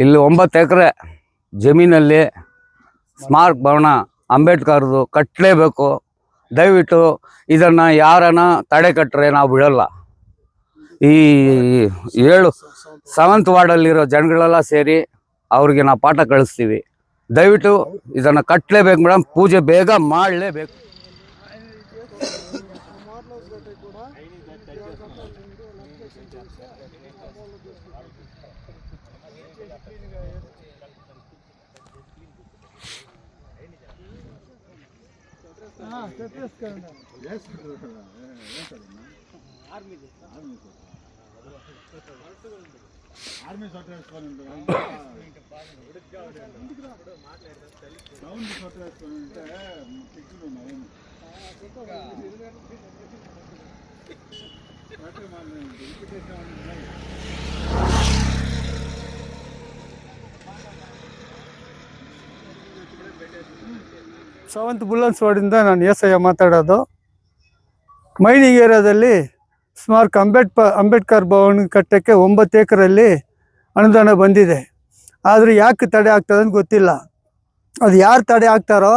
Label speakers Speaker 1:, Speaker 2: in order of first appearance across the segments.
Speaker 1: ಇಲ್ಲಿ 9 ಎಕರೆ ಜಮೀನಲ್ಲಿ ಸ್ಮಾರಕ ಭವನ ಅಂಬೇಡ್ಕರ್ದು ಕಟ್ಟಲೇಬೇಕು. ದಯವಿಟ್ಟು ಇದನ್ನು ಯಾರನ್ನ ತಡೆ ಕಟ್ಟರೆ ನಾವು ಬಿಡಲ್ಲ. ಈ 7th ವಾರ್ಡಲ್ಲಿರೋ ಜನಗಳೆಲ್ಲ ಸೇರಿ ಅವ್ರಿಗೆ ನಾವು ಪಾಠ ಕಳಿಸ್ತೀವಿ. ದಯವಿಟ್ಟು ಇದನ್ನು ಕಟ್ಟಲೇಬೇಕು ಮೇಡಮ್. ಪೂಜೆ ಬೇಗ ಮಾಡಲೇಬೇಕು.
Speaker 2: ಸೆವೆಂತ್ ಬುಲ್ಲನ್ಸ್ ವಾರ್ಡಿಂದ ನಾನು ಏಸಯ್ಯ ಮಾತಾಡೋದು. ಮೈನಿಂಗ್ ಏರಿಯಾದಲ್ಲಿ ಸ್ಮಾರಕ ಅಂಬೇಡ್ಕರ್ ಭವನ ಕಟ್ಟಕ್ಕೆ 9 ಎಕರೆಯಲ್ಲಿ ಅನುದಾನ ಬಂದಿದೆ. ಆದರೆ ಯಾಕೆ ತಡೆ ಆಗ್ತದೆ ಅಂತ ಗೊತ್ತಿಲ್ಲ. ಅದು ಯಾರು ತಡೆ ಹಾಕ್ತಾರೋ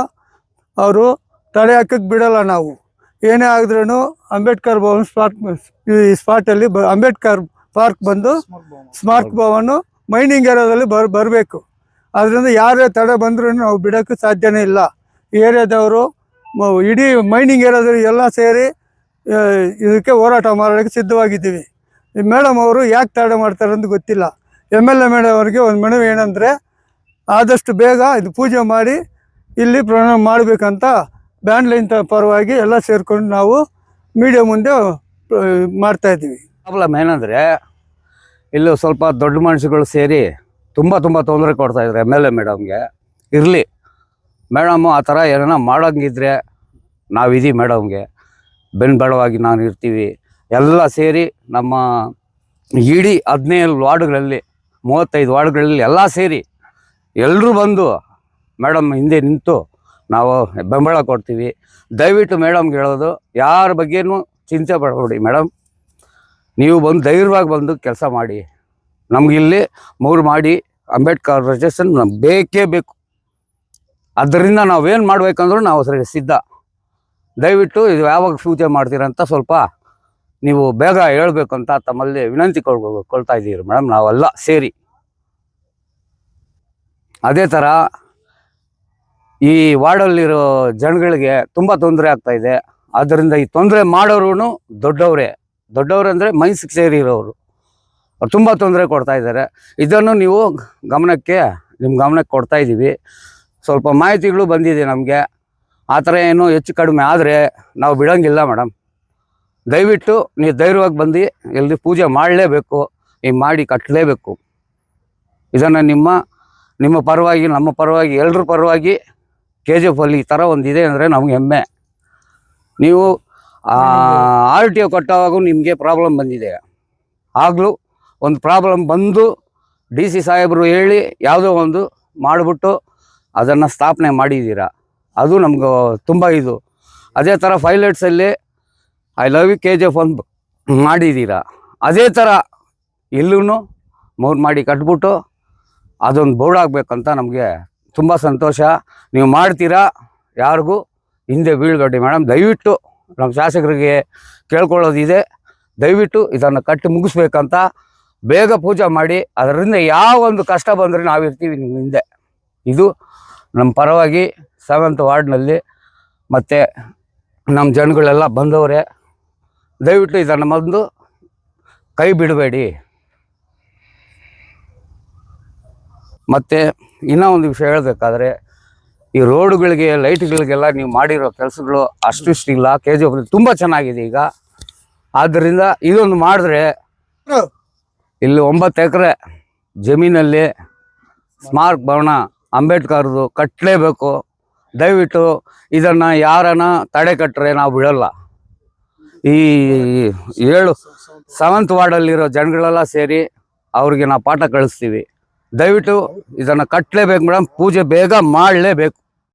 Speaker 2: ಅವರು ತಡೆ ಹಾಕಕ್ಕೆ ಬಿಡೋಲ್ಲ. ನಾವು ಏನೇ ಆಗಿದ್ರೂ ಅಂಬೇಡ್ಕರ್ ಭವನ ಸ್ಪಾಟಲ್ಲಿ ಅಂಬೇಡ್ಕರ್ ಪಾರ್ಕ್ ಬಂದು ಸ್ಮಾರಕ ಭವನ ಮೈನಿಂಗ್ ಏರಿಯಾದಲ್ಲಿ ಬರಬೇಕು. ಅದರಿಂದ ಯಾರೇ ತಡೆ ಬಂದ್ರೂ ನಾವು ಬಿಡೋಕ್ಕೆ ಸಾಧ್ಯನೇ ಇಲ್ಲ. ಈ ಏರಿಯಾದವರು ಇಡೀ ಮೈನಿಂಗ್ ಏರಿಯಾದಲ್ಲಿ ಎಲ್ಲ ಸೇರಿ ಇದಕ್ಕೆ ಹೋರಾಟ ಮಾಡೋಕ್ಕೆ ಸಿದ್ಧವಾಗಿದ್ದೀವಿ. ಈ ಮೇಡಮ್ ಅವರು ಯಾಕೆ ತಡೆ ಮಾಡ್ತಾರೆ ಅಂತ ಗೊತ್ತಿಲ್ಲ. MLA ಮೇಡಮ್ ಅವರಿಗೆ ಒಂದು ಮನವಿ ಏನಂದರೆ ಆದಷ್ಟು ಬೇಗ ಇದು ಪೂಜೆ ಮಾಡಿ ಇಲ್ಲಿ ಪ್ರಾರಂಭ ಮಾಡಬೇಕಂತ ಬ್ಯಾಂಡ್ ಲೈನ್ ಪರವಾಗಿ ಎಲ್ಲ ಸೇರಿಕೊಂಡು ನಾವು ಮೀಡಿಯಾ ಮುಂದೆ ಮಾಡ್ತಾಯಿದ್ದೀವಿ.
Speaker 1: ಪ್ರಾಬ್ಲಮ್ ಏನಂದರೆ ಇಲ್ಲಿ ಸ್ವಲ್ಪ ದೊಡ್ಡ ಮನುಷ್ಯಗಳು ಸೇರಿ ತುಂಬ ತೊಂದರೆ ಕೊಡ್ತಾಯಿದ್ದಾರೆ MLA ಮೇಡಮ್ಗೆ. ಇರಲಿ ಮೇಡಮು ಆ ಥರ ಏನಾರ ಮಾಡೋಂಗಿದ್ರೆ ನಾವಿದ್ದೀವಿ ಮೇಡಮ್ಗೆ ಬೆನ್ಬಲವಾಗಿ ನಾನು ಇರ್ತೀವಿ. ಎಲ್ಲ ಸೇರಿ ನಮ್ಮ ಇಡೀ 17 ವಾರ್ಡ್ಗಳಲ್ಲಿ 35 ವಾರ್ಡ್ಗಳಲ್ಲಿ ಎಲ್ಲ ಸೇರಿ ಎಲ್ಲರೂ ಬಂದು ಮೇಡಮ್ ಹಿಂದೆ ನಿಂತು ನಾವು ಬೆಂಬಲ ಕೊಡ್ತೀವಿ. ದಯವಿಟ್ಟು ಮೇಡಮ್ಗೆ ಹೇಳೋದು, ಯಾರ ಬಗ್ಗೆನೂ ಚಿಂತೆ ಪಡಬೇಡಿ ಮೇಡಮ್. ನೀವು ಬಂದು ಧೈರ್ಯವಾಗಿ ಬಂದು ಕೆಲಸ ಮಾಡಿ. ನಮಗಿಲ್ಲಿ 3 ಮಾಡಿ ಅಂಬೇಡ್ಕರ್ ರಿಜಿಸ್ಟ್ರೇಷನ್ ಬೇಕೇ ಬೇಕು. ಅದರಿಂದ ನಾವೇನು ಮಾಡಬೇಕಂದ್ರೂ ನಾವು ಸಿದ್ಧ. ದಯವಿಟ್ಟು ಇದು ಯಾವಾಗ ಪೂಜೆ ಮಾಡ್ತೀರಂತ ಸ್ವಲ್ಪ ನೀವು ಬೇಗ ಹೇಳಬೇಕಂತ ತಮ್ಮಲ್ಲಿ ವಿನಂತಿ ಕೊಳ್ತಾ ಇದ್ದೀರಿ ಮೇಡಮ್. ನಾವೆಲ್ಲ ಸೇರಿ ಅದೇ ಥರ ಈ ವಾರ್ಡಲ್ಲಿರೋ ಜನಗಳಿಗೆ ತುಂಬ ತೊಂದರೆ ಆಗ್ತಾಯಿದೆ. ಆದ್ದರಿಂದ ಈ ತೊಂದರೆ ಮಾಡೋರು ದೊಡ್ಡವ್ರೆ ಅಂದರೆ ಮೈನ್ಸಿಗೆ ಸೇರಿರೋರು ತುಂಬ ತೊಂದರೆ ಕೊಡ್ತಾಯಿದ್ದಾರೆ. ಇದನ್ನು ನೀವು ನಿಮ್ಮ ಗಮನಕ್ಕೆ ಕೊಡ್ತಾಯಿದ್ದೀವಿ. ಸ್ವಲ್ಪ ಮಾಹಿತಿಗಳು ಬಂದಿದೆ ನಮಗೆ. ಆ ಥರ ಏನೋ ಹೆಚ್ಚು ಕಡಿಮೆ ಆದರೆ ನಾವು ಬಿಡೋಂಗಿಲ್ಲ ಮೇಡಮ್. ದಯವಿಟ್ಟು ನೀವು ಧೈರ್ಯವಾಗಿ ಬಂದು ಎಲ್ಲಿ ಪೂಜೆ ಮಾಡಲೇಬೇಕು. ಮಾಡಿ ಕಟ್ಟಲೇಬೇಕು. ಇದನ್ನು ನಿಮ್ಮ ಪರವಾಗಿ, ನಮ್ಮ ಪರವಾಗಿ, ಎಲ್ಲರ ಪರವಾಗಿ KGF ಅಲ್ಲಿ ಈ ಥರ ಒಂದಿದೆ ಅಂದರೆ ನಮಗೆ ಹೆಮ್ಮೆ. ನೀವು RTO ಕೊಟ್ಟವಾಗೂ ನಿಮಗೆ ಪ್ರಾಬ್ಲಮ್ ಬಂದಿದೆ. ಆಗಲೂ ಒಂದು ಪ್ರಾಬ್ಲಮ್ ಬಂದು DC ಸಾಹೇಬರು ಹೇಳಿ ಯಾವುದೋ ಒಂದು ಮಾಡಿಬಿಟ್ಟು ಅದನ್ನು ಸ್ಥಾಪನೆ ಮಾಡಿದ್ದೀರಾ. ಅದು ನಮ್ಗೆ ತುಂಬ ಇದು. ಅದೇ ಥರ 5 ಲೈಟ್ಸಲ್ಲಿ ಐ ಲವ್ ಯು KGF ಒಂದು ಮಾಡಿದ್ದೀರಾ. ಅದೇ ಥರ ಇಲ್ಲೂ 3 ಮಾಡಿ ಕಟ್ಬಿಟ್ಟು ಅದೊಂದು ಬೋರ್ಡ್ ಆಗಬೇಕಂತ ನಮಗೆ ತುಂಬ ಸಂತೋಷ. ನೀವು ಮಾಡ್ತೀರಾ, ಯಾರಿಗೂ ಹಿಂದೆ ಬೀಳ್ಗಡ್ಡಿ ಮೇಡಮ್. ದಯವಿಟ್ಟು ನಮ್ಮ ಶಾಸಕರಿಗೆ ಕೇಳ್ಕೊಳ್ಳೋದಿದೆ, ದಯವಿಟ್ಟು ಇದನ್ನು ಕಟ್ಟಿ ಮುಗಿಸ್ಬೇಕಂತ. ಬೇಗ ಪೂಜೆ ಮಾಡಿ. ಅದರಿಂದ ಯಾವ ಒಂದು ಕಷ್ಟ ಬಂದರೆ ನಾವಿರ್ತೀವಿ ನಿಮ್ಮ ಹಿಂದೆ. ಇದು ನಮ್ಮ ಪರವಾಗಿ 7th ವಾರ್ಡ್ನಲ್ಲಿ ಮತ್ತು ನಮ್ಮ ಜನಗಳೆಲ್ಲ ಬಂದವರೇ. ದಯವಿಟ್ಟು ಇದನ್ನು ಬಂದು ಕೈ ಬಿಡಬೇಡಿ. ಮತ್ತು ಇನ್ನೂ ಒಂದು ವಿಷಯ ಹೇಳಬೇಕಾದ್ರೆ, ಈ ರೋಡುಗಳಿಗೆ, ಲೈಟ್ಗಳಿಗೆಲ್ಲ ನೀವು ಮಾಡಿರೋ ಕೆಲಸಗಳು ಅಷ್ಟಿಷ್ಟಿಲ್ಲ. KGF ತುಂಬ ಚೆನ್ನಾಗಿದೆ ಈಗ. ಆದ್ದರಿಂದ ಇದೊಂದು ಮಾಡಿದ್ರೆ ಇಲ್ಲಿ 9 ಎಕರೆ ಜಮೀನಲ್ಲಿ ಸ್ಮಾರಕ ಭವನ ಅಂಬೇಡ್ಕರ್ದು ಕಟ್ಟಲೇಬೇಕು. ದಯವಿಟ್ಟು ಇದನ್ನು ಯಾರನ್ನ ತಡೆ ಕಟ್ಟರೆ ನಾವು ಬಿಡಲ್ಲ. ಈ 7th ವಾರ್ಡಲ್ಲಿರೋ ಜನಗಳೆಲ್ಲ ಸೇರಿ ಅವ್ರಿಗೆ ನಾವು ಪಾಠ ಕಳಿಸ್ತೀವಿ. ದಯವಿಟ್ಟು ಇದನ್ನು ಕಟ್ಟಲೇಬೇಕು ಮೇಡಮ್. ಪೂಜೆ ಬೇಗ ಮಾಡಲೇಬೇಕು.